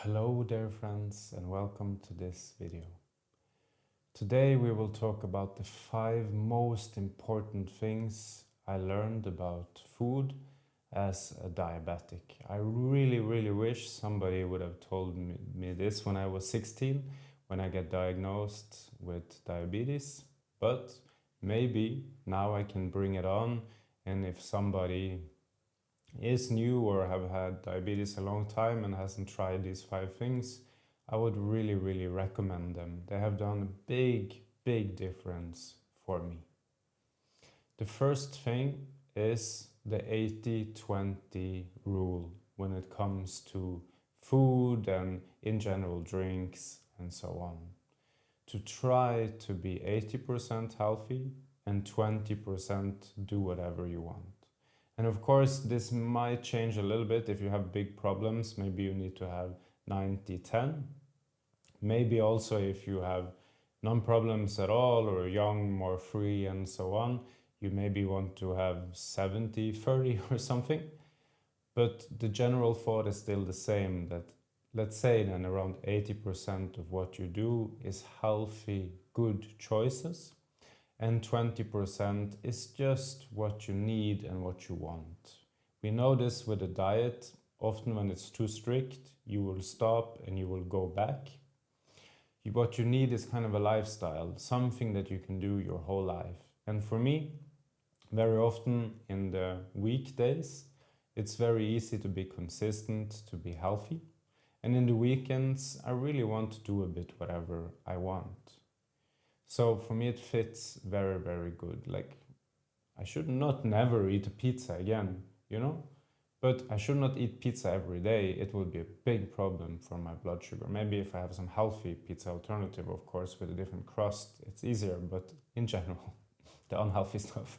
Hello there friends and welcome to this video. Today we will talk about the 5 most important things I learned about food as a diabetic. I really wish somebody would have told me this when I was 16, when I got diagnosed with diabetes, but maybe now I can bring it on, and if somebody is new or have had diabetes a long time and hasn't tried these 5 things, I would really recommend them. They have done a big difference for me. The first thing is the 80-20 rule when it comes to food and in general drinks and so on. To try to be 80% healthy and 20% do whatever you want. And of course, this might change a little bit if you have big problems. Maybe you need to have 90-10. Maybe also if you have no problems at all or young, more free and so on, you maybe want to have 70-30 or something. But the general thought is still the same, that let's say then around 80% of what you do is healthy, good choices, and 20% is just what you need and what you want. We know this with a diet. Often when it's too strict, you will stop and you will go back. What you need is kind of a lifestyle, something that you can do your whole life. And for me, very often in the weekdays, it's very easy to be consistent, to be healthy. And in the weekends, I really want to do a bit whatever I want. So for me, it fits very good. Like, I should not never eat a pizza again, you know? But I should not eat pizza every day. It will be a big problem for my blood sugar. Maybe if I have some healthy pizza alternative, of course, with a different crust, it's easier. But in general, the unhealthy stuff.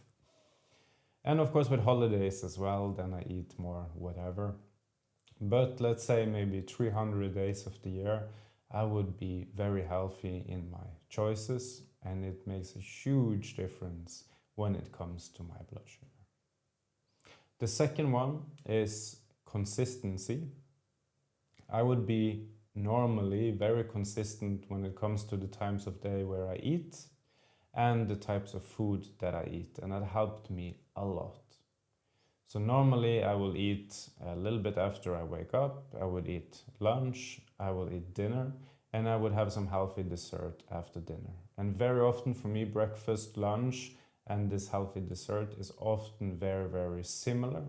And of course, with holidays as well, then I eat more whatever. But let's say maybe 300 days of the year, I would be very healthy in my choices, and it makes a huge difference when it comes to my blood sugar. The second one is consistency. I would be normally very consistent when it comes to the times of day where I eat and the types of food that I eat, and that helped me a lot. So normally I will eat a little bit after I wake up, I would eat lunch, I will eat dinner, and I would have some healthy dessert after dinner. And very often for me, breakfast, lunch, and this healthy dessert is often very similar.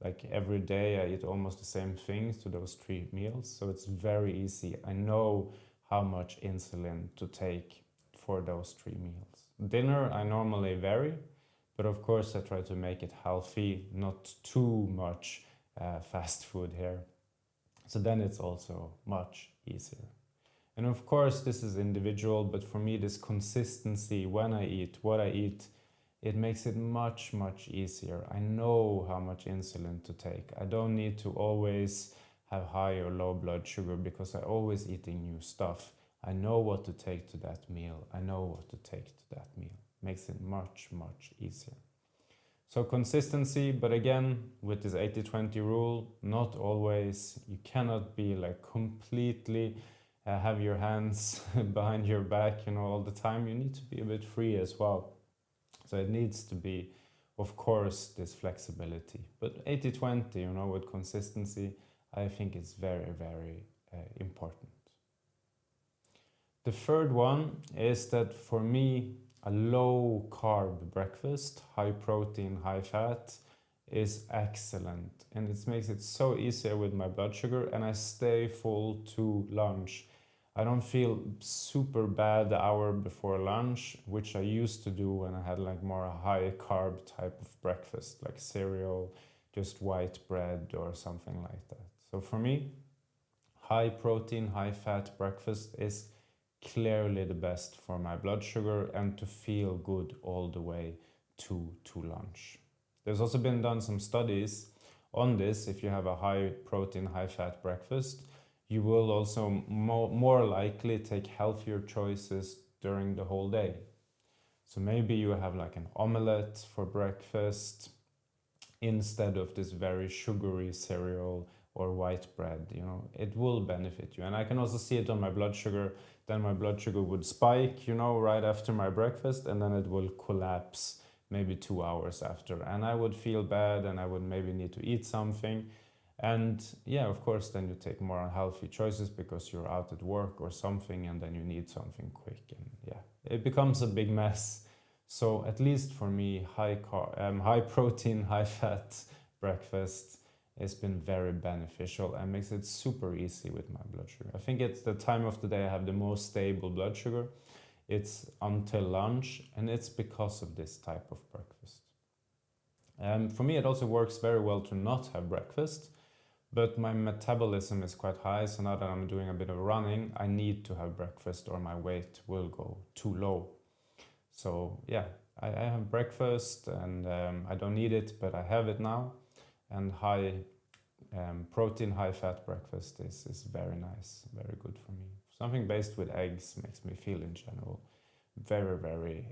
Like every day I eat almost the same things to those 3 meals, so it's very easy. I know how much insulin to take for those 3 meals. Dinner I normally vary, but of course I try to make it healthy, not too much fast food here. So then it's also much easier. And of course this is individual, but for me this consistency when I eat, what I eat, it makes it much easier. I know how much insulin to take. I don't need to always have high or low blood sugar because I'm always eating new stuff. I know what to take to that meal. I know what to take to that meal. Makes it much easier. So consistency, but again, with this 80-20 rule, not always. You cannot be like completely have your hands behind your back, all the time. You need to be a bit free as well. So it needs to be, of course, this flexibility. But 80-20, with consistency, I think is very important. The third one is that for me, a low carb breakfast, high protein, high fat, is excellent. And it makes it so easier with my blood sugar, and I stay full to lunch. I don't feel super bad the hour before lunch, which I used to do when I had like more a high carb type of breakfast, like cereal, just white bread or something like that. So for me, high protein, high fat breakfast is clearly the best for my blood sugar and to feel good all the way to lunch. There's also been done some studies on this. If you have a high protein, high fat breakfast, you will also more likely take healthier choices during the whole day. So maybe you have like an omelette for breakfast instead of this very sugary cereal or white bread, you know, it will benefit you. And I can also see it on my blood sugar. Then my blood sugar would spike, you know, right after my breakfast, and then it will collapse maybe 2 hours after. And I would feel bad and I would maybe need to eat something. And yeah, of course, then you take more unhealthy choices because you're out at work or something, and then you need something quick. And yeah, it becomes a big mess. So at least for me, high protein, high fat breakfast has been very beneficial and makes it super easy with my blood sugar. I think it's the time of the day I have the most stable blood sugar. It's until lunch, and it's because of this type of breakfast. For me, it also works very well to not have breakfast, but my metabolism is quite high, so now that I'm doing a bit of running, I need to have breakfast or my weight will go too low. So yeah, I have breakfast, and I don't need it, but I have it now. And high protein, high fat breakfast is very nice, very good for me. Something based with eggs makes me feel in general very, very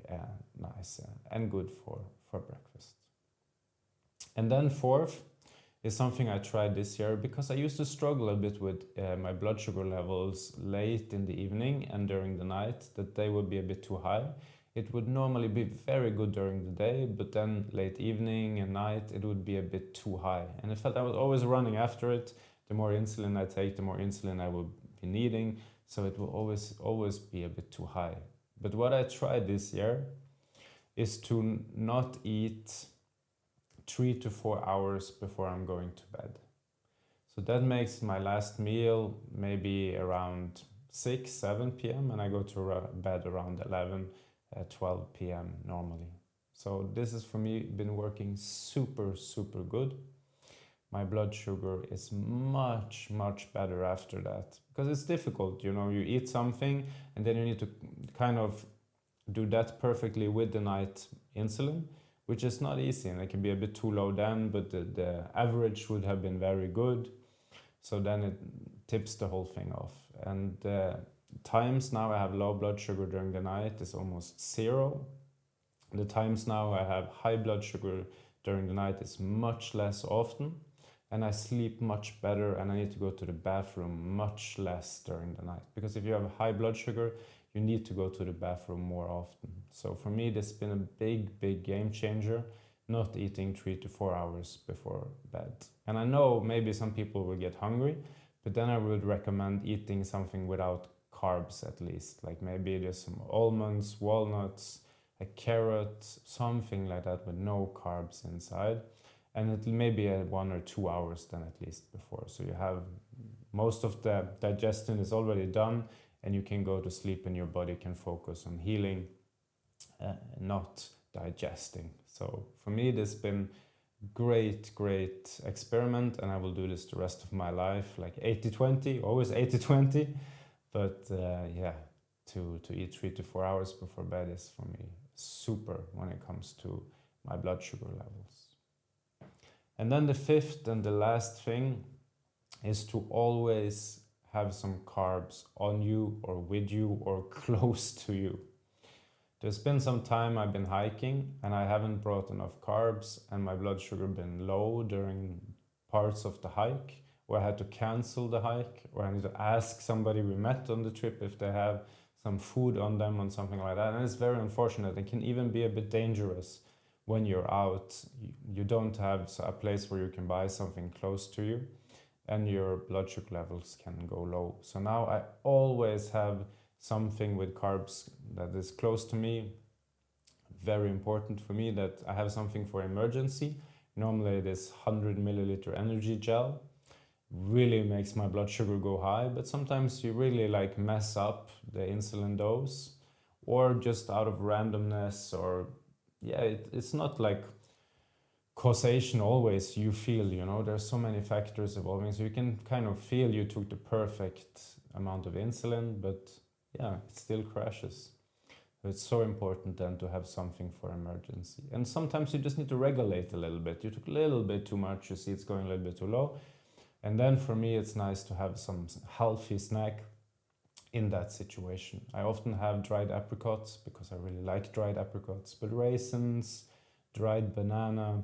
nice and good for breakfast. And then fourth is something I tried this year because I used to struggle a bit with my blood sugar levels late in the evening and during the night, that they would be a bit too high. It would normally be very good during the day, but then late evening and night, it would be a bit too high. And I felt I was always running after it. The more insulin I take, the more insulin I will be needing. So it will always be a bit too high. But what I tried this year is to not eat 3 to 4 hours before I'm going to bed. So that makes my last meal maybe around 6, 7 p.m. and I go to bed around 11, 12 p.m. normally. So this has for me been working super, super good. My blood sugar is much, much better after that, because it's difficult, you know, you eat something and then you need to kind of do that perfectly with the night insulin, which is not easy, and it can be a bit too low then, but the average would have been very good. So then it tips the whole thing off. And times now I have low blood sugar during the night is almost zero. The times now I have high blood sugar during the night is much less often, and I sleep much better, and I need to go to the bathroom much less during the night. Because if you have high blood sugar, you need to go to the bathroom more often. So for me, this has been a big, big game changer, not eating 3 to 4 hours before bed. And I know maybe some people will get hungry, but then I would recommend eating something without carbs at least. Like maybe just some almonds, walnuts, a carrot, something like that with no carbs inside. And it may be 1 or 2 hours then at least before. So you have most of the digestion is already done, and you can go to sleep and your body can focus on healing, not digesting. So for me, this has been great experiment, and I will do this the rest of my life, like 80-20, always 80-20. But yeah, to eat 3 to 4 hours before bed is for me super when it comes to my blood sugar levels. And then the fifth and the last thing is to always have some carbs on you or with you or close to you. There's been some time I've been hiking and I haven't brought enough carbs, and my blood sugar been low during parts of the hike, or I had to cancel the hike, or I need to ask somebody we met on the trip if they have some food on them or something like that. And it's very unfortunate. It can even be a bit dangerous when you're out. You don't have a place where you can buy something close to you, and your blood sugar levels can go low. So now I always have something with carbs that is close to me. Very important for me that I have something for emergency. Normally this 100 milliliter energy gel really makes my blood sugar go high, but sometimes you really like mess up the insulin dose, or just out of randomness, or yeah, it's not like causation always. You feel, you know, there's so many factors evolving, so you can kind of feel you took the perfect amount of insulin, but yeah, it still crashes. So it's so important then to have something for emergency. And sometimes you just need to regulate a little bit. You took a little bit too much, you see it's going a little bit too low. And then for me, it's nice to have some healthy snack in that situation. I often have dried apricots because I really like dried apricots, but raisins, dried banana,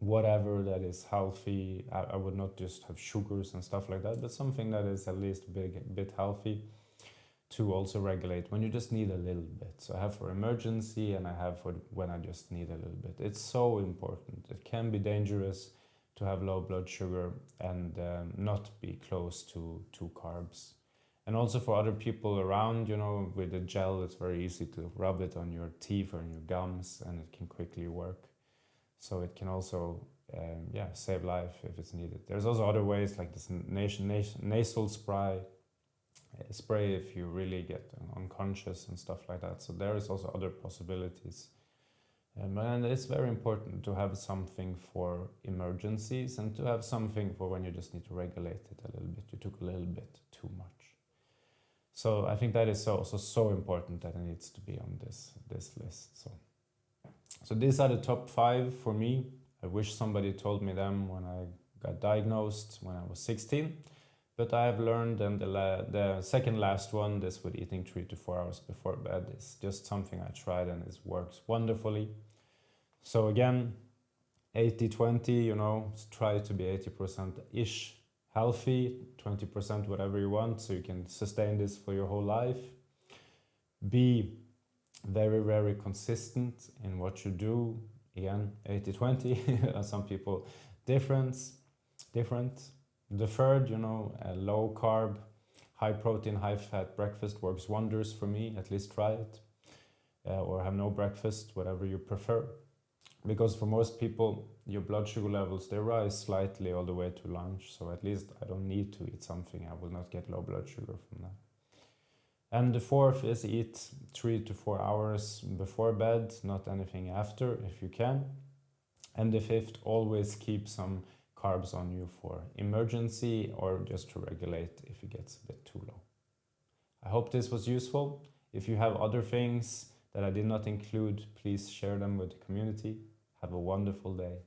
whatever that is healthy. I would not just have sugars and stuff like that, but something that is at least a bit healthy to also regulate when you just need a little bit. So I have for emergency and I have for when I just need a little bit. It's so important. It can be dangerous to have low blood sugar and not be close to carbs. And also for other people around, you know, with the gel, it's very easy to rub it on your teeth or on your gums, and it can quickly work. So it can also, save life if it's needed. There's also other ways like this nasal spray if you really get unconscious and stuff like that. So there is also other possibilities. And it's very important to have something for emergencies and to have something for when you just need to regulate it a little bit. You took a little bit too much. So I think that is also so important that it needs to be on this list. So these are the top 5 for me. I wish somebody told me them when I got diagnosed when I was 16. But I have learned, and the second last one, this with eating 3 to 4 hours before bed, is just something I tried and it works wonderfully. So again, 80-20, you know, try to be 80%-ish healthy, 20% whatever you want, so you can sustain this for your whole life. Be very, very consistent in what you do. Again, 80-20, some people different. The third, you know, a low carb, high protein, high fat breakfast works wonders for me. At least try it. Or have no breakfast, whatever you prefer. Because for most people, your blood sugar levels, they rise slightly all the way to lunch. So at least I don't need to eat something. I will not get low blood sugar from that. And the fourth is eat 3 to 4 hours before bed, not anything after if you can. And the fifth, always keep some carbs on you for emergency or just to regulate if it gets a bit too low. I hope this was useful. If you have other things that I did not include, please share them with the community. Have a wonderful day.